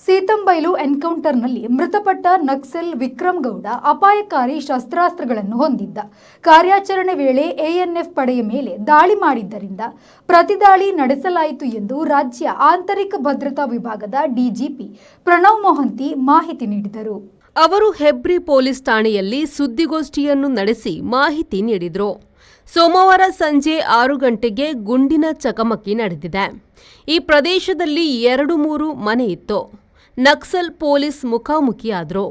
ಸೀತಂಬೈಲು ಎನ್ಕೌಂಟರ್ನಲ್ಲಿ ಮೃತಪಟ್ಟ ನಕ್ಸಲ್ ವಿಕ್ರಮ್ ಗೌಡ ಅಪಾಯಕಾರಿ ಶಸ್ತ್ರಾಸ್ತ್ರಗಳನ್ನು ಹೊಂದಿದ್ದ. ಕಾರ್ಯಾಚರಣೆ ವೇಳೆ ಎಎನ್ಎಫ್ ಪಡೆಯ ಮೇಲೆ ದಾಳಿ ಮಾಡಿದ್ದರಿಂದ ಪ್ರತಿದಾಳಿ ನಡೆಸಲಾಯಿತು ಎಂದು ರಾಜ್ಯ ಆಂತರಿಕ ಭದ್ರತಾ ವಿಭಾಗದ ಡಿಜಿಪಿ ಪ್ರಣವ್ ಮೊಹಂತಿ ಮಾಹಿತಿ ನೀಡಿದರು. ಅವರು ಹೆಬ್ರಿ ಪೊಲೀಸ್ ಠಾಣೆಯಲ್ಲಿ ಸುದ್ದಿಗೋಷ್ಠಿಯನ್ನು ನಡೆಸಿ ಮಾಹಿತಿ ನೀಡಿದರು. ಸೋಮವಾರ ಸಂಜೆ 6 ಗಂಟೆಗೆ ಗುಂಡಿನ ಚಕಮಕಿ ನಡೆದಿದೆ. ಈ ಪ್ರದೇಶದಲ್ಲಿ 2-3 ಮನೆ ಇತ್ತು. ನಕ್ಸಲ್ ಪೊಲೀಸ್ ಮುಖಾಮುಖಿಯಾದರು.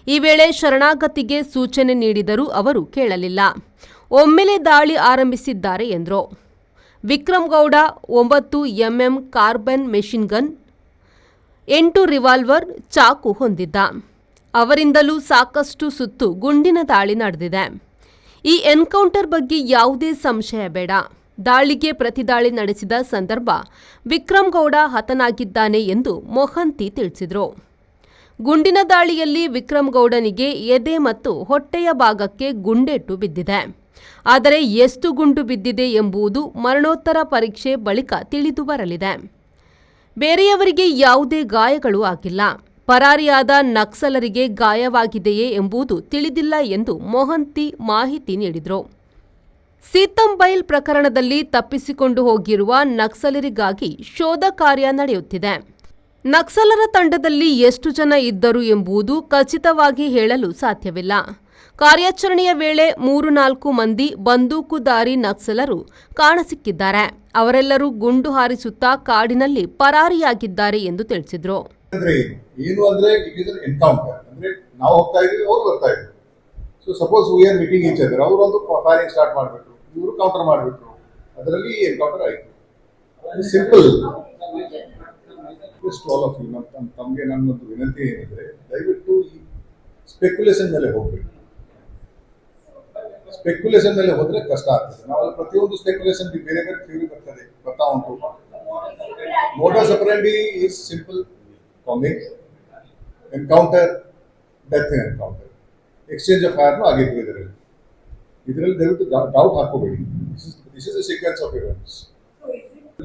ಈ ವೇಳೆ ಶರಣಾಗತಿಗೆ ಸೂಚನೆ ನೀಡಿದರೂ ಅವರು ಕೇಳಲಿಲ್ಲ. ಒಮ್ಮೆಲೆ ದಾಳಿ ಆರಂಭಿಸಿದ್ದಾರೆ ಎಂದರು. Vikram Gowda 9 mm carbon machine gun, 8 revolver, ಚಾಕು ಹೊಂದಿದ್ದ. ಅವರಿಂದಲೂ ಸಾಕಷ್ಟು ಸುತ್ತು ಗುಂಡಿನ ದಾಳಿ ನಡೆದಿದೆ. ಈ ಎನ್ಕೌಂಟರ್ ಬಗ್ಗೆ ಯಾವುದೇ ಸಂಶಯ ಬೇಡ. ದಾಳಿಗೆ ಪ್ರತಿದಾಳಿ ನಡೆಸಿದ ಸಂದರ್ಭ ವಿಕ್ರಮ್ ಗೌಡ ಹತನಾಗಿದ್ದಾನೆ ಎಂದು ಮೊಹಂತಿ ತಿಳಿಸಿದರು. ಗುಂಡಿನ ದಾಳಿಯಲ್ಲಿ ವಿಕ್ರಮ್ ಗೌಡನಿಗೆ ಎದೆ ಮತ್ತು ಹೊಟ್ಟೆಯ ಭಾಗಕ್ಕೆ ಗುಂಡೇಟು ಬಿದ್ದಿದೆ. ಆದರೆ ಎಷ್ಟು ಗುಂಡು ಬಿದ್ದಿದೆ ಎಂಬುದು ಮರಣೋತ್ತರ ಪರೀಕ್ಷೆ ಬಳಿಕ ತಿಳಿದು ಬರಲಿದೆ. ಬೇರೆಯವರಿಗೆ ಯಾವುದೇ ಗಾಯಗಳು ಆಗಿಲ್ಲ. ಪರಾರಿಯಾದ ನಕ್ಸಲರಿಗೆ ಗಾಯವಾಗಿದೆಯೇ ಎಂಬುದು ತಿಳಿದಿಲ್ಲ ಎಂದು ಮೊಹಂತಿ ಮಾಹಿತಿ ನೀಡಿದರು. ಸೀತಂಬೈಲ್ ಪ್ರಕರಣದಲ್ಲಿ ತಪ್ಪಿಸಿಕೊಂಡು ಹೋಗಿರುವ ನಕ್ಸಲರಿಗಾಗಿ ಶೋಧ ಕಾರ್ಯ ನಡೆಯುತ್ತಿದೆ. ನಕ್ಸಲರ ತಂಡದಲ್ಲಿ ಎಷ್ಟು ಜನ ಇದ್ದರು ಎಂಬುದು ಖಚಿತವಾಗಿ ಹೇಳಲು ಸಾಧ್ಯವಿಲ್ಲ. ಕಾರ್ಯಾಚರಣೆಯ ವೇಳೆ 3-4 ಮಂದಿ ಬಂದೂಕುಧಾರಿ ನಕ್ಸಲರು ಕಾಣಸಿಕ್ಕಿದ್ದಾರೆ. ಅವರೆಲ್ಲರೂ ಗುಂಡು ಹಾರಿಸುತ್ತಾ ಕಾಡಿನಲ್ಲಿ ಪರಾರಿಯಾಗಿದ್ದಾರೆ ಎಂದು ತಿಳಿಸಿದರು. ಏನು ಅಂದ್ರೆ ಇಟ್ ಇಸ್ ಅನ್ ಎನ್ಕೌಂಟರ್. ಅಂದ್ರೆ ನಾವು ಹೋಗ್ತಾ ಇದೀವಿ, ಅವ್ರು ಬರ್ತಾ ಇದ್ರು. So suppose we are meeting each other, ಅವರು ಒಂದು ಫೈರಿಂಗ್ ಸ್ಟಾರ್ಟ್ ಮಾಡಿಬಿಟ್ರು, ಇವರು ಕೌಂಟರ್ ಮಾಡಿಬಿಟ್ರು, ಅದರಲ್ಲಿ ಎನ್ಕೌಂಟರ್ ಆಯಿತು. ಸಿಂಪಲ್. ಆಲ್ ಆಫ್ ಯು, ತಮಗೆ ನನ್ನೊಂದು ವಿನಂತಿ ಏನಿದ್ರೆ, ದಯವಿಟ್ಟು ಈ ಸ್ಪೆಕ್ಯುಲೇಷನ್ ಮೇಲೆ ಹೋಗ್ಬೇಕು. ಸ್ಪೆಕ್ಯುಲೇಷನ್ ಮೇಲೆ ಹೋದ್ರೆ ಕಷ್ಟ ಆಗ್ತದೆ. ನಾವೆಲ್ಲ ಪ್ರತಿಯೊಂದು ಸ್ಪೆಕ್ಯುಲೇಷನ್ ಬೇರೆ ಬೇರೆ ಥಿಯರಿ ಬರ್ತಾ ಉಂಟು. Modus operandi is simple. Combing, encounter, death encounter, exchange of fire ಆಗಿತ್ತು. ಇದರಲ್ಲಿ ದಯವಿಟ್ಟು ಡೌಟ್ ಹಾಕೋಬೇಡಿ. This is the sequence of events.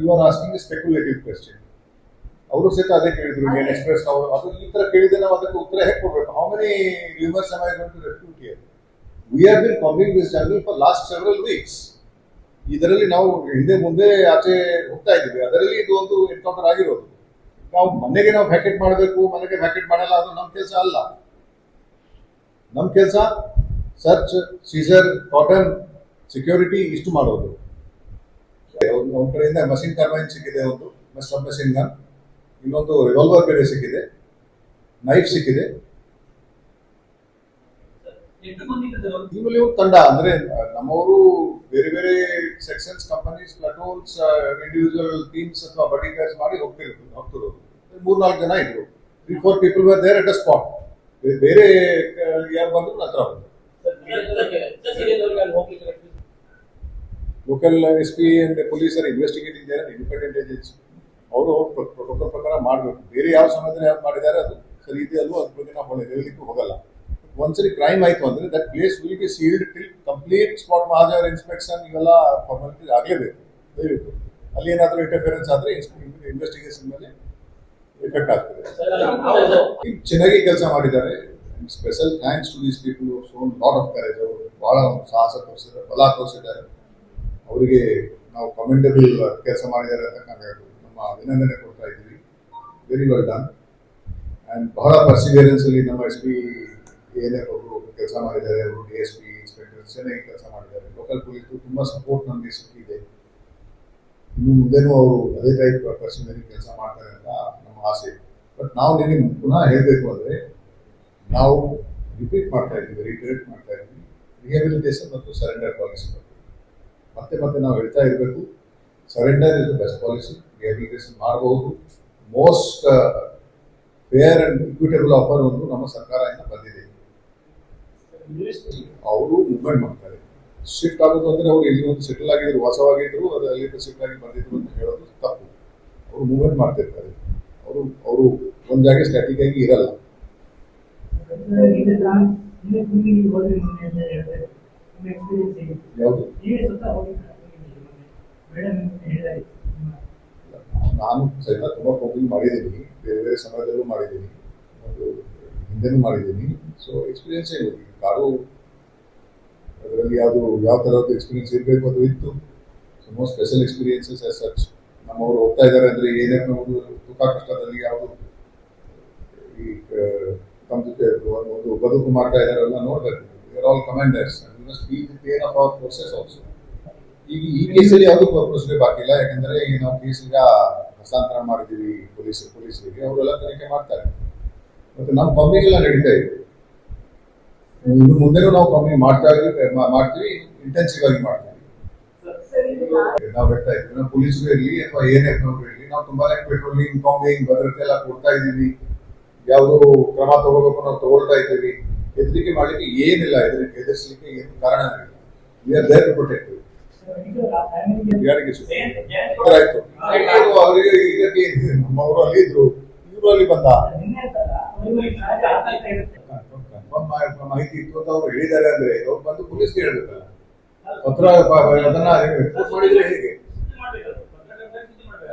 You are asking a speculative question. ಅವರು ಸಹಿತ ಅದೇ ಕೇಳಿದ್ರು, ಏನು ಎಕ್ಸ್ಪ್ರೆಸ್ ಅವರು ಅದು ಈ ಥರ ಕೇಳಿದ್ರೆ ನಾವು ಅದಕ್ಕೆ ಉತ್ತರ ಹೇಗೆ ಕೊಡಬೇಕು? How many rivers am I going to refute here? We have been coming this jungle for last several weeks. ಇದರಲ್ಲಿ ನಾವು ಹಿಂದೆ ಮುಂದೆ ಆಚೆ ಹೋಗ್ತಾ ಇದ್ದೀವಿ. ಅದರಲ್ಲಿ ಇದು ಒಂದು ಎನ್ಕೌಂಟರ್ ಆಗಿರೋದು. ನಾವು ಮನೆಗೆ ನಾವು ಪ್ಯಾಕೆಟ್ ಮಾಡಬೇಕು, ಮನೆಗೆ ಪ್ಯಾಕೆಟ್ ಮಾಡಲ್ಲ, ಅದು ನಮ್ಮ ಕೆಲಸ ಅಲ್ಲ. ನಮ್ಮ ಕೆಲಸ ಸರ್ಚ್, ಸೀಸರ್, ಕಾಟನ್, ಸೆಕ್ಯೂರಿಟಿ ಇಷ್ಟು ಮಾಡೋದು. ಒಂದು ಕಡೆಯಿಂದ ಮಷಿನ್ ಟರ್ಬೈನ್ ಸಿಕ್ಕಿದೆ, ಒಂದು ಸಬ್ ಮಷಿನ್ ಗನ್, ಇನ್ನೊಂದು ರಿವಾಲ್ವರ್ ಬೇರೆ ಸಿಕ್ಕಿದೆ, ನೈಫ್ ಸಿಕ್ಕಿದೆ. ಒಂದು ತಂಡ ಅಂದ್ರೆ ನಮ್ಮವರು ಬೇರೆ ಬೇರೆ ಸೆಕ್ಷನ್ಸ್, ಕಂಪನೀಸ್, ಪ್ಲಾಟೂನ್ಸ್, ಇಂಡಿವಿಜುವಲ್ ಟೀಮ್ಸ್ ಅಥವಾ ಬಡಿಗರ್ಸ್ ಮಾಡಿ ಹೋಗ್ತಿರೋದು. 3-4 ಜನ ಇದ್ರು. 3-4 people were there at a spot. ಬೇರೆ ಯಾರು ಬಂದ್ರು ನಂತರ local SP and police are investigating their independent agency. ಅವರು ಪ್ರೋಟೋಕಾಲ್ ಪ್ರಕಾರ ಮಾಡಬೇಕು. ಬೇರೆ ಯಾವ ಸಮಯದಲ್ಲಿ ಯಾರು ಮಾಡಿದ್ದಾರೆ ಅದು ಸರಿ ಇದೆಯಲ್ವೋ ಅದ್ರ ಬಗ್ಗೆ ನಾವು ಹೇಳಲಿಕ್ಕೂ ಹೋಗಲ್ಲ. ಒಂದ್ಸರಿ ಕ್ರೈಮ್ ಆಯ್ತು ಅಂದ್ರೆ that place will be sealed till complete spot mahazar inspection ಇವೆಲ್ಲ ಫಾರ್ಮಾಲಿಟೀಸ್ ಆಗಲೇಬೇಕು. ದಯವಿಟ್ಟು ಅಲ್ಲಿ ಏನಾದರೂ ಇಂಟರ್ಫಿಯರೆನ್ಸ್ ಆದ್ರೆ ಇನ್ವೆಸ್ಟಿಗೇಷನ್ ಮೇಲೆ ಎಫೆಕ್ಟ್ ಆಗ್ತದೆ. ಚೆನ್ನಾಗಿ ಕೆಲಸ ಮಾಡಿದ್ದಾರೆ. Special thanks to these people who shown lot of courage. ಅವರು ಬಹಳ ಸಾಹಸ ತೋರಿಸಿದ್ದಾರೆ, ಬಲ ತೋರಿಸಿದ್ದಾರೆ. ಅವರಿಗೆ ನಾವು ಕಮೆಂಡಬಲ್ ಕೆಲಸ ಮಾಡಿದ್ದಾರೆ ಅಂತ ನಮ್ಮ ಅಭಿನಂದನೆ ಕೊಡ್ತಾ ಇದ್ದೀವಿ. Very well done. ಆ್ಯಂಡ್ ಬಹಳ ಪರ್ಸಿವಿಯರೆನ್ಸ್ ಅಲ್ಲಿ ನಮ್ಮ SP ANF ಅವರು ಕೆಲಸ ಮಾಡಿದ್ದಾರೆ. ಅವರು DSP, ಇನ್ಸ್ಪೆಕ್ಟರ್ ಚೆನ್ನಾಗಿ ಕೆಲಸ ಮಾಡಿದ್ದಾರೆ. ಲೋಕಲ್ ಪೊಲೀಸ್ ತುಂಬ ಸಪೋರ್ಟ್ ನಮಗೆ ಸಿಕ್ಕಿದೆ. ಇನ್ನು ಮುಂದೆನೂ ಅವರು ಅದೇ ಟೈಪ್ ಪರ್ಸನಲಿ ಕೆಲಸ ಮಾಡ್ತಾರೆ ಅಂತ ನಮ್ಮ ಆಸೆ. ಬಟ್ ನಾವು ನಿಮಗೆ ಪುನಃ ಹೇಳಬೇಕು ಅಂದರೆ, ನಾವು ರಿಪೀಟ್ ಮಾಡ್ತಾ ಇದ್ದೀವಿ, ರಿಟರೇಟ್ ಮಾಡ್ತಾ ಇದ್ದೀವಿ, ರಿಹ್ಯಾಬಿಲಿಟೇಷನ್ ಮತ್ತು ಸರೆಂಡರ್ ಪಾಲಿಸಿ ಬಗ್ಗೆ ಮತ್ತೆ ಮತ್ತೆ ನಾವು ಹೇಳ್ತಾ ಇರಬೇಕು. Surrender is the best policy. Rehabilitation ಮಾಡಬಹುದು. Most fair and equitable offer ಒಂದು ನಮ್ಮ ಸರ್ಕಾರದಿಂದ ಬಂದಿದೆ. ಅವರು ಮೂವ್ಮೆಂಟ್ ಮಾಡ್ತಾರೆ. ಶಿಫ್ಟ್ ಆಗೋದು ಅಂದರೆ ಅವ್ರು ಇಲ್ಲಿ ಒಂದು ಸೆಟಲ್ ಆಗಿದ್ರು, ವಾಸವಾಗಿದ್ರು, ಅದು ಅಲ್ಲಿಂದ ಶಿಫ್ಟ್ ಆಗಿ ಬಂದಿದ್ರು ಅಂತ ಹೇಳೋದು ತಪ್ಪು. ಅವರು ಮೂವ್ಮೆಂಟ್ ಮಾಡ್ತಿರ್ತಾರೆ. ಅವರು ಒಂದು ಜಾಗ ಸ್ಟ್ಯಾಟಿಕ್ ಆಗಿ ಇರಲ್ಲ. ಯಾವುದು ನಾನು ಸಹಿತ ತುಂಬ ಕಾಂಬಿಂಗ್ ಮಾಡಿದ್ದೀನಿ, ಬೇರೆ ಬೇರೆ ಸಮಯದಲ್ಲೂ ಮಾಡಿದ್ದೀನಿ ಮತ್ತು ಹಿಂದೆನೂ ಮಾಡಿದ್ದೀನಿ. ಸೊ ಎಕ್ಸ್ಪೀರಿಯನ್ಸ್ ಏನು ಕಾರು ಅದರಲ್ಲಿ ಯಾವ ಥರದ್ದು ಎಕ್ಸ್ಪೀರಿಯನ್ಸ್ ಇರಬೇಕು ಅದು ಇತ್ತು. So no special experiences as such. ನಮ್ಮವರು ಹೋಗ್ತಾ ಇದ್ದಾರೆ ಅಂದರೆ ಏನೇ ನಮ್ಮದು ಸುಖ ಕಷ್ಟದಲ್ಲಿ ಯಾವುದು ಈ ತಮ್ಮ ಜೊತೆ ಒಂದು ಬದುಕು ಮಾಡ್ತಾ ಇದ್ದಾರೆಲ್ಲ ನೋಡಬೇಕು. We all commanders and we must feel the pain of our forces also. ಈಗ ಈ ಕೇಸಲ್ಲಿ ಯಾವುದು ಪ್ರೊಸೀಜರ್ ಬಾಕಿ ಇಲ್ಲ, ಯಾಕಂದರೆ ಈಗ ನಾವು ಕೇಸ್ ಈಗ ಹಸ್ತಾಂತರ ಮಾಡಿದ್ದೀವಿ ಪೊಲೀಸರಿಗೆ, ಅವರೆಲ್ಲ ತನಿಖೆ ಮಾಡ್ತಾರೆ ಮತ್ತು ನಮ್ಮ ಕಾಂಬಿಂಗ್ ಎಲ್ಲ ನಡೀತಾ ಇದೆ. ಇನ್ನು ಮುಂದೆನೂ ನಾವು ಕಾಂಬಿಂಗ್ ಮಾಡ್ತೀವಿ, ಇಂಟೆನ್ಸಿವ್ ಆಗಿ ಮಾಡ್ತೀವಿ. ನಾವು ಹೇಳ್ತಾ ಇದ್ದೀವಿ, ನಾವು ಪೊಲೀಸರು ಇರಲಿ ಅಥವಾ ANF ನವರು ಇರಲಿ, ನಾವು ತುಂಬಾನೇ ಪೆಟ್ರೋಲಿಂಗ್, ಕಾಂಬಿಂಗ್, ಭದ್ರತೆ ಎಲ್ಲ ಕೊಡ್ತಾ ಇದ್ದೀವಿ. ಯಾವುದು ಕ್ರಮ ತಗೋಬೇಕು ನಾವು ತಗೊಳ್ತಾ ಇದ್ದೀವಿ. ಹೆದರಿಕೆ ಮಾಡಲಿಕ್ಕೆ ಏನಿಲ್ಲ, ಹೆದರಿಸಲಿಕ್ಕೆ ಏನು ಕಾರಣ ಇಲ್ಲ. We are there to protect. ಆಯ್ತು ಅವರಿಗೆ ಇದಕ್ಕೆ ನಮ್ಮವರು ಅಲ್ಲಿ ಇದ್ರು, ಇವರು ಅಲ್ಲಿ ಬಂದ ಮಾಹಿತಿ ಇತ್ತು ಅಂತ ಅವ್ರು ಹೇಳಿದ್ದಾರೆ ಅಂದ್ರೆ ಅವ್ರು ಬಂದು ಪೊಲೀಸ್ಗೆ ಹೇಳ್ಬೇಕಲ್ಲ. ಪತ್ರ ಅದನ್ನ ರಿಪೋರ್ಟ್ ಮಾಡಿದ್ರೆ ಹೇಗೆ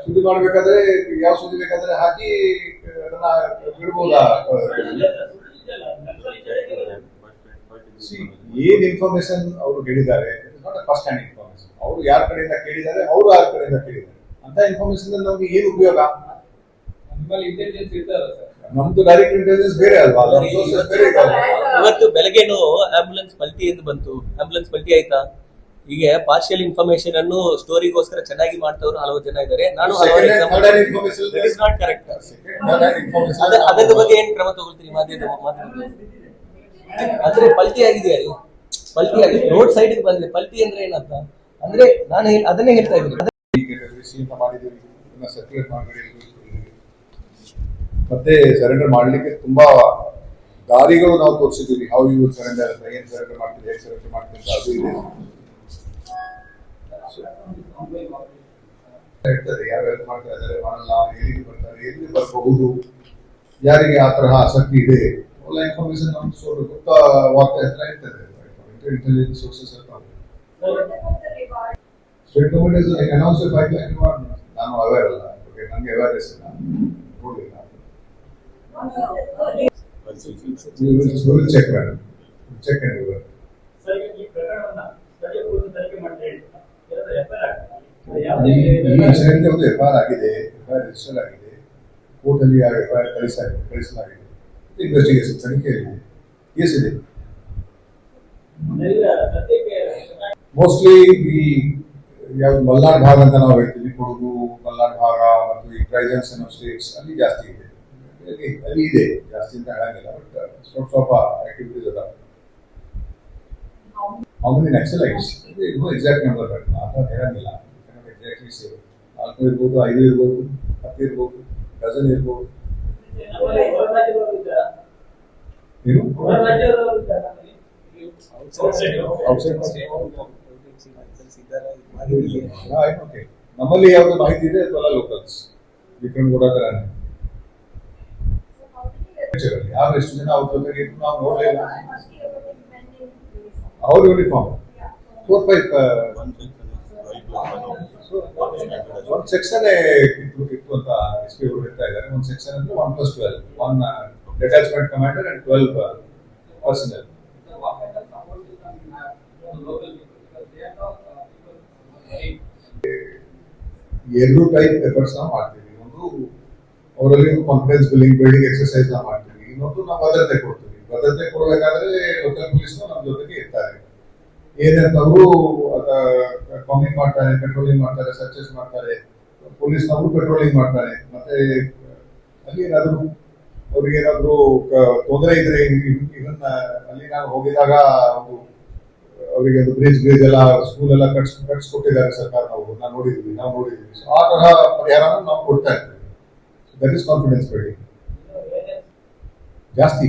ಸುದ್ದಿ ಮಾಡ್ಬೇಕಾದ್ರೆ ಯಾವ ಸುದ್ದಿ ಬೇಕಾದ್ರೆ ಹಾಕಿ ಅದನ್ನ ಬಿಡ್ಬೋದಾ? ಏನ್ ಇನ್ಫಾರ್ಮೇಶನ್ ಅವರು ಹೇಳಿದ್ದಾರೆ ಫಸ್ಟ್ ಹ್ಯಾಂಡ್ ಇನ್ಫಾರ್ಮೇಶನ್. ಅವರು ಯಾರ ಕಡೆಯಿಂದ ಕೇಳಿದ್ದಾರೆ, ಅವರು ಯಾರ ಕಡೆಯಿಂದ ಕೇಳಿದ್ದಾರೆ ಅಂತ ಇನ್ಫಾರ್ಮೇಶನ್ ನಮ್ಗೆ ಏನು ಉಪಯೋಗ? ನಮ್ದು ಡೈರೆಕ್ಟ್ ಇಂಟೆಲಿಜೆನ್ಸ್ ಬೇರೆ ಅಲ್ವಾ, ಬೇರೆ ಇದೆ. ಇವತ್ತು ಬೆಳಗ್ಗೆನು ಆಂಬುಲೆನ್ಸ್ ಪಲ್ಟಿ ಎಂದು ಬಂತು. ಆಂಬುಲೆನ್ಸ್ ಪಲ್ಟಿ ಆಯ್ತಾ? ಹೀಗೆ ಪಾರ್ಷಿಯಲ್ ಇನ್ಫಾರ್ಮೇಶನ್ ಅನ್ನು ಸ್ಟೋರಿಗೋಸ್ಕರ ಚೆನ್ನಾಗಿ ಮಾಡ್ತವ್ರು ಹಲವು ಜನ ಇದ್ದಾರೆ. ನಾನು ನಾಟ್ ಕರೆಕ್ಟ್. ಅದರ ಬಗ್ಗೆ ಏನ್ ಕ್ರಮ ತಗೊಳ್ತೀರಿ? ಅಂದ್ರೆ ಪಲ್ಟಿ ಆಗಿದೆ, ಪಲ್ಟಿ ಆಗಿದೆ, ರೋಡ್ ಸೈಡ್ ಬಂದಿದೆ. ಪಲ್ಟಿ ಅಂದ್ರೆ ಏನಂತ ಅಂದ್ರೆ ನಾನು ಅದನ್ನೇ ಹೇಳ್ತಾ ಇದ್ದೀನಿ. ಮತ್ತೆ ಸರೆಂಡರ್ ಮಾಡ್ಲಿಕ್ಕೆ ತುಂಬಾ ದಾರಿಗಳು ನಾವು ತೋರಿಸಿದ್ದೀವಿ. ಹೌ ಯು ಸರೆಂಡರ್ ಅಂತ, ಏನ್ ಸರೆಂಡರ್ ಮಾಡ್ತೀವಿ, ಹೇಗೆ ಸರೆಂಡರ್ ಮಾಡ್ತೀವಿ ಅಂತ ಅದು ಇದೆ. ಹೇಳ್ತಾರೆ ಯಾರು ಹೆಲ್ಪ್ ಮಾಡ್ತಾ ಇದ್ದಾರೆ, ಮಾಡಲ್ಲ, ಎಲ್ಲಿಗೆ ಬರ್ತಾರೆ, ಎಲ್ಲಿ ಬರಬಹುದು, ಯಾರಿಗೆ ಆ ತರಹ ಆಸಕ್ತಿ ಇದೆ, ಎಲ್ಲ ಇನ್ಫಾರ್ಮೇಶನ್ ನಮ್ಗೆ ಗುಪ್ತವಾಗ್ತಾ ಇರ್ತದೆ. ಇಂಟೆಲಿಜೆನ್ಸ್ ಸೋರ್ಸಸ್ ಇರ್ತಾವೆ. State government is announce a 5 lakh reward. ನಾನು ಅವೇರ್ ಅಲ್ಲ, ನನಗೆ ಅವೇರ್ನೆಸ್ ಇಲ್ಲ, ನೋಡಲಿಲ್ಲ. Check madam, check and river. ಈ ಇನ್ಸಿಡೆಂಟ್ ಒಂದು FIR ಆಗಿದೆ, FIR ರಿಜಿಸ್ಟರ್ ಆಗಿದೆ, ಕೋರ್ಟಲ್ಲಿ FIR ಕಳಿಸಲಾಗಿದೆ. ಇನ್ವೆಸ್ಟಿಗೇಷನ್ ತನಿಖೆಯಲ್ಲಿ ಕೇಸ್ ಇದೆ. ಮೋಸ್ಟ್ಲಿ ಈ ಯಾವ್ದು ಮಲ್ನಾಡ್ ಭಾಗ ಅಂತ ನಾವು ಹೇಳ್ತೀವಿ, ಕೊಡಗು ಮಲ್ನಾಡ್ ಭಾಗ ಮತ್ತು ಈ ಟ್ರೈಜನ್ಸ್ ಅನ್ನೋ ಸ್ಟೇಟ್ಸ್ ಅಲ್ಲಿ ಜಾಸ್ತಿ ಇದೆ. ಅಲ್ಲಿ ಇದೆ ಜಾಸ್ತಿ ಅಂತ ಹೇಳಂಗಿಲ್ಲ, ಬಟ್ ಸ್ವಲ್ಪ ಆಕ್ಟಿವಿಟೀಸ್ ಅದಾವೆ. How many Naxalites? No exact number, but ನಾನು ಹೇಳಂಗಿಲ್ಲ. ಎಕ್ಸಾಕ್ಟ್ಲಿ ಸೇಮ್ 4 ಇರ್ಬೋದು, 5 ಇರ್ಬೋದು, 10 ಇರ್ಬೋದು, ಡಜನ್ ಇರ್ಬೋದು. ನಮ್ಮಲ್ಲಿ ಯಾವ್ದು ಮಾಹಿತಿ ಇದೆ ಅದೆಲ್ಲ ಲೋಕಲ್ಸ್. ವಿಕ್ರಮಗೌಡ ಯಾವ ಎಷ್ಟು ಜನ ಅವ್ರ ಜೊತೆಗೆ ನಾವು ನೋಡಲಿಲ್ಲ. ಅವ್ರ ಯೂನಿಫಾರ್ಮ್ 4-5 ಒಂದು ಸೆಕ್ಷನ್ ಇತ್ತು ಅಂತ SP ಅವರು ಹೇಳ್ತಾ ಇದ್ದಾರೆ. ಒಂದು ಸೆಕ್ಷನ್ ಅಂದ್ರೆ 1+12, 1 ಡೆಟಾಚ್ಮೆಂಟ್ ಕಮಾಂಡರ್ ಅಂಡ್ 12 ಪರ್ಸನಲ್. ಎರಡು ಟೈಪ್ ಎಫರ್ಟ್ಸ್ ನಾವು ಮಾಡ್ತೀವಿ. ಒಂದು ಅವರಲ್ಲಿ ಕಾನ್ಫಿಡೆನ್ಸ್ ಬಿಲ್ಡಿಂಗ್ ಎಕ್ಸರ್ಸೈಸ್ ನಾವು ಮಾಡ್ತೀವಿ. ಇನ್ನೊಂದು ನಾವು ಭದ್ರತೆ ಕೊಡ್ತೀವಿ. ಭದ್ರತೆ ಕೊಡಬೇಕಾದ್ರೆ ಲೋಕಲ್ ಪೊಲೀಸ್ ನಮ್ಮ ಜೊತೆಗೆ ಇರ್ತಾರೆ. ಏನಂತವರು ಕಾಂಬಿಂಗ್ ಮಾಡ್ತಾರೆ, ಪೆಟ್ರೋಲಿಂಗ್ ಮಾಡ್ತಾರೆ, ಸರ್ಚಸ್ ಮಾಡ್ತಾರೆ, ಪೊಲೀಸ್ನವರು ಪೆಟ್ರೋಲಿಂಗ್ ಮಾಡ್ತಾರೆ. ಮತ್ತೆ ಅಲ್ಲಿ ಏನಾದ್ರು ಅವ್ರಿಗೆ ಏನಾದ್ರು ತೊಂದರೆ ಇದ್ರೆ, ಇವನ್ ಅಲ್ಲಿ ನಾವು ಹೋಗಿದಾಗ ಅವರಿಗೆ ಒಂದು ಬ್ರಿಡ್ಜ್ ಎಲ್ಲ ಸ್ಕೂಲ್ ಎಲ್ಲ ಕಟ್ಸ್ಕೊಟ್ಟಿದ್ದಾರೆ ಸರ್ಕಾರದವರು, ನಾವು ನೋಡಿದ್ವಿ. ಸೊ ಆ ತರಹ ಪರಿಹಾರನ ನಾವು ಕೊಡ್ತಾ ಇರ್ತೀವಿ. That is confidence building. ಜಾಸ್ತಿ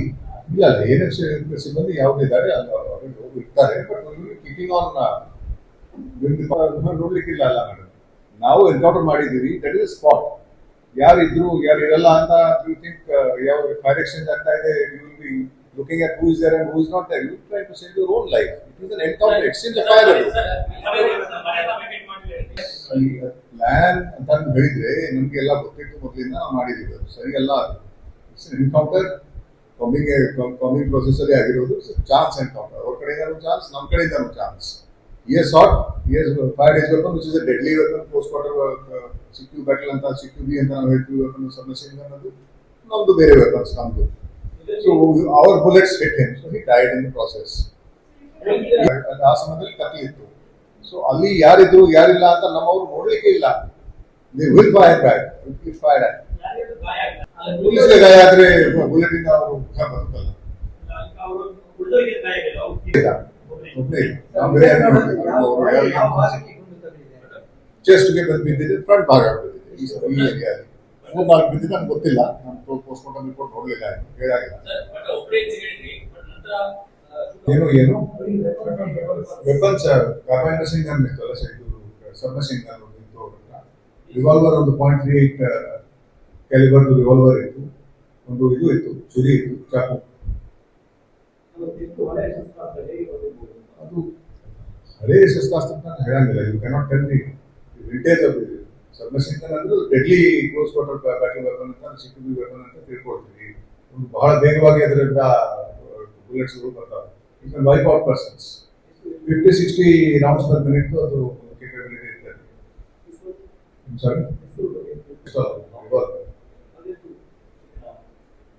ಇಲ್ಲ ಅಲ್ಲ, ANF ಸಿಬ್ಬಂದಿ ಯಾವ್ದಿದ್ದಾರೆ ಇರ್ತಾರೆ, ಬಟ್ ಕೀಪಿಂಗ್ ಆನ್ ನೋಡ್ಲಿಕ್ಕಿಲ್ಲ ಅಲ್ಲ ಮೇಡಮ್. ನಾವು ಎನ್ಕೌಂಟರ್ ಮಾಡಿದ್ದೀವಿ, ದಟ್ ಇಸ್ ಸ್ಪಾಟ್. ಯಾರಿದ್ರು ಯಾರು ಇರಲ್ಲ ಅಂತ ಯು ಥಿಂಕ್ ಯಾವ ಫೈರ್ ಎಕ್ಸ್ಚೇಂಜ್ ಆಗ್ತಾ ಇದೆ, you will be looking at who is there and who is not there. You try to save your own life. It is an encounter, exchange of fire. Plan ಅಂತ ಹೇಳಿದ್ರೆ ನಮ್ಗೆಲ್ಲ ಗೊತ್ತಿತ್ತು ಮೊದಲಿಂದ ನಾವು ಮಾಡಿದ್ದೀವಿ, ಅದು ಸರಿ ಅಲ್ಲ. ಎನ್ಕೌಂಟರ್ ಕಾಮಿಂಗ್ ಪ್ರೊಸೆಸರ್ ಆಗಿರೋದು ಚಾನ್ಸ್ ಎನ್ಕೌಂಟರ್. ಅವ್ರ ಕಡೆಯಿಂದನೂ ಚಾನ್ಸ್, ನಮ್ಮ ಕಡೆಯಿಂದನೂ chance. Fired his weapon which is a deadly weapon. Post quarter CQ battle ಅಂತ, ಸಿಕ್ಯೂ ಬಿ ಅಂತ ನಾವು ಹೇಳ್ತೀವಿ. ವೆಪನ್ ಸಬ್ಮರ್ಸಿಬಲ್ ಅನ್ನೋದು ನಮ್ದು ಬೇರೆ ವೆಪನ್ಸ್ ನಮ್ದು. So our bullets hit him, so he died in the process. ಆ ಸಮಯದಲ್ಲಿ ಕತ್ಲಿತ್ತು. ಸೊ ಅಲ್ಲಿ ಯಾರಿದ್ರು ಯಾರಿಲ್ಲ ಅಂತ ನಮ್ಮವ್ರು ನೋಡ್ಲಿಕ್ಕೆ ಇಲ್ಲ. They will fire back if fired. ಪೊಲೀಸ್ಗೆ ಗಾಯ ಆದ್ರೆ ಬುಲೆಟ್ ಇಂದ ಅವರು ಬದುಕಲ್ಲ. ಚೆಸ್ಟ್ಗೆ ಬಿದ್ದಿದೆ, ಫ್ರಂಟ್ ಭಾಗ ಬಿದ್ದಿದೆ. ಬಿದ್ದಿದೆ ನಮ್ಗೆ ಗೊತ್ತಿಲ್ಲ, ನಾನು ಪೋಸ್ಟ್ ಮಾರ್ಟಮ್ ರಿಪೋರ್ಟ್ ನೋಡ್ಲಿಲ್ಲ, ಹೇಳಾಗಿಲ್ಲ. ಏನು ವೆಪನ್ಸ್ ವೆಪನ್ ಮಷಿನ್ ಗನ್ ಇತ್ತು ಅಲ್ಲ ಸರ್, ಇದು ಸಬ್ ಮಷಿನ್ ಗನ್ ಇತ್ತು. ರಿವಾಲ್ವರ್ ಒಂದು .38 ಕ್ಯಾಲಿಬರ್ದು ರಿವಾಲ್ವರ್ ಇತ್ತು. ಒಂದು ಇದು ಇತ್ತು, ಚುರಿ ಇತ್ತು, ಚಾಕು. ಅದು ಹಳೇ ಶಸ್ತ್ರಾಸ್ತ್ರ ಅಂತ ಹೇಳಂಗಿಲ್ಲ. You cannot tell me vintage of sub machine gun ಅಂದ್ರೆ deadly close quarter battle weapon ಅಂತ, ಸಿಕ್ಯೂಬಿ ವೆಪನ್ ಅಂತ ತಿಳ್ಕೊಳ್ತೀವಿ. ಒಂದು ಬಹಳ ಬೇಗವಾಗಿ ಅದರಿಂದ ಬುಲೆಟ್ಸ್ ಬರ್ತಾವೆ. You can wipe out persons. 50-60 rounds per minute ಅದು capability ಇರ್ತದೆ. ಸಾರಿ,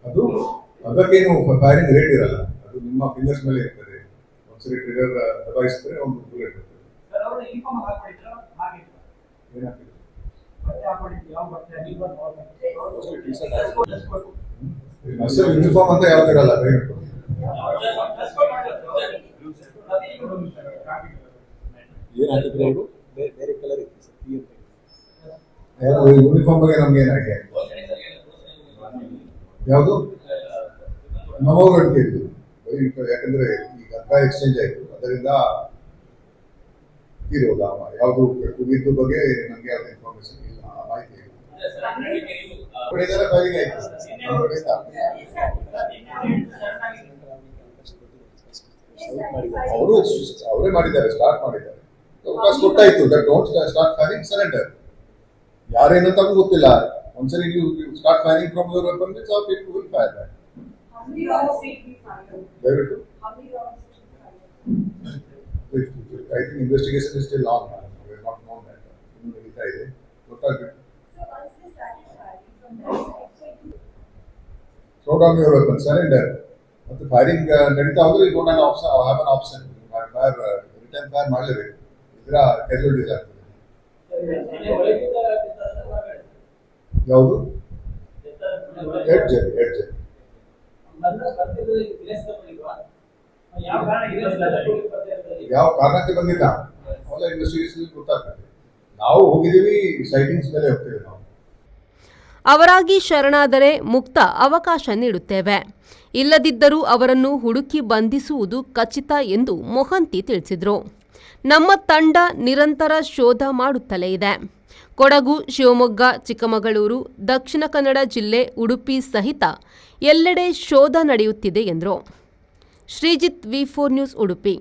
ಅದು ಅದಕ್ಕೇನು ಫೈರಿಂಗ್ ರೇಟ್ ಇರಲ್ಲ, ಅದು ನಿಮ್ಮ ಫಿಂಗರ್ಸ್ ಮೇಲೆ ಇರ್ತದೆ. ಒಂದ್ಸರಿ ಟ್ರಿಗರ್ ದಬಾಯಿಸಿದ್ರೆ ಒಂದು ಬುಲೆಟ್ ಇರ್ತದೆ. ಯೂನಿಫಾರ್ಮ್ ಅಂತ ಯಾವ್ದು ಇರಲ್ಲ, ದಯವಿಟ್ಟು. ಏನ್ ಹಾಕಿದ್ರು ಅವರು? ಬೇರೆ ಕಲರ್ ಇತ್ತು. ಯೂನಿಫಾರ್ಮ್ ಬಗ್ಗೆ ನಮ್ಗೆ ಏನ್ ಐಡಿಯಾ? ಯಾವುದು ನಮ್ಮವ್ರು ಅಡಿಕೆ ಇದ್ದು, ಯಾಕಂದ್ರೆ ಈಗ ಅರ್ಥ ಎಕ್ಸ್ಚೇಂಜ್ ಆಯ್ತು, ಅದರಿಂದ ಇರೋದ ಯಾವುದು ಇದ್ರ ಬಗ್ಗೆ ನಮ್ಗೆ ಯಾವ್ದು ಇನ್ಫಾರ್ಮೇಶನ್ ಇಲ್ಲ, ಮಾಹಿತಿ ಇಲ್ಲ. ಫೈರಿಂಗ್ ಆಯ್ತು ಅವರು ಅವರೇ ಮಾಡಿದ್ದಾರೆ, ಸ್ಟಾರ್ಟ್ ಮಾಡಿದ್ದಾರೆ. ಅವಕಾಶ ಕೊಟ್ಟಾಯ್ತು. Don't start firing, surrender. ಯಾರೇನಂತ ಗೊತ್ತಿಲ್ಲ. ಒಂದ್ಸರಿ ನೀವು start firing from your weapon means all people will fire back. ದಯವಿಟ್ಟು I think investigation is still on. We have not known that. ಇನ್ನೂ ನಡೀತಾ ಇದೆ, ಗೊತ್ತಾಗಬೇಕು. Throw down your weapon, surrender. ಮತ್ತು ಫೈರಿಂಗ್ ನಡೀತಾ ಹೋದ್ರೆ ಇದು ನಾನು have an option. Return fire ಮಾಡಲೇಬೇಕು, ಇದರ ಕ್ಯಾಸುಯಾಲಿಟೀಸ್ ಆಗ್ತದೆ. ಯಾವುದು? ಎಡ್ಜ್ ಯಾವ ಕಾರಣಕ್ಕೆ ಬಂದಿಲ್ಲ ಅವೆಲ್ಲ ಇನ್ವೆಸ್ಟಿಗೇಷನ್ ಗೊತ್ತಾಗ್ತದೆ. ನಾವು ಹೋಗಿದ್ದೀವಿ, ಸೈಟಿಂಗ್ಸ್ ಮೇಲೆ ಹೋಗ್ತೇವೆ ನಾವು. ಅವರಾಗಿ ಶರಣಾದರೆ ಮುಕ್ತ ಅವಕಾಶ ನೀಡುತ್ತೇವೆ, ಇಲ್ಲದಿದ್ದರೂ ಅವರನ್ನು ಹುಡುಕಿ ಬಂಧಿಸುವುದು ಖಚಿತ ಎಂದು ಮೊಹಂತಿ ತಿಳಿಸಿದರು. ನಮ್ಮ ತಂಡ ನಿರಂತರ ಶೋಧ ಮಾಡುತ್ತಲೇ ಇದೆ. ಕೊಡಗು, ಶಿವಮೊಗ್ಗ, ಚಿಕ್ಕಮಗಳೂರು, ದಕ್ಷಿಣ ಕನ್ನಡ ಜಿಲ್ಲೆ, ಉಡುಪಿ ಸಹಿತ ಎಲ್ಲೆಡೆ ಶೋಧ ನಡೆಯುತ್ತಿದೆ ಎಂದರು. Sreejith, V4 news, Udupi.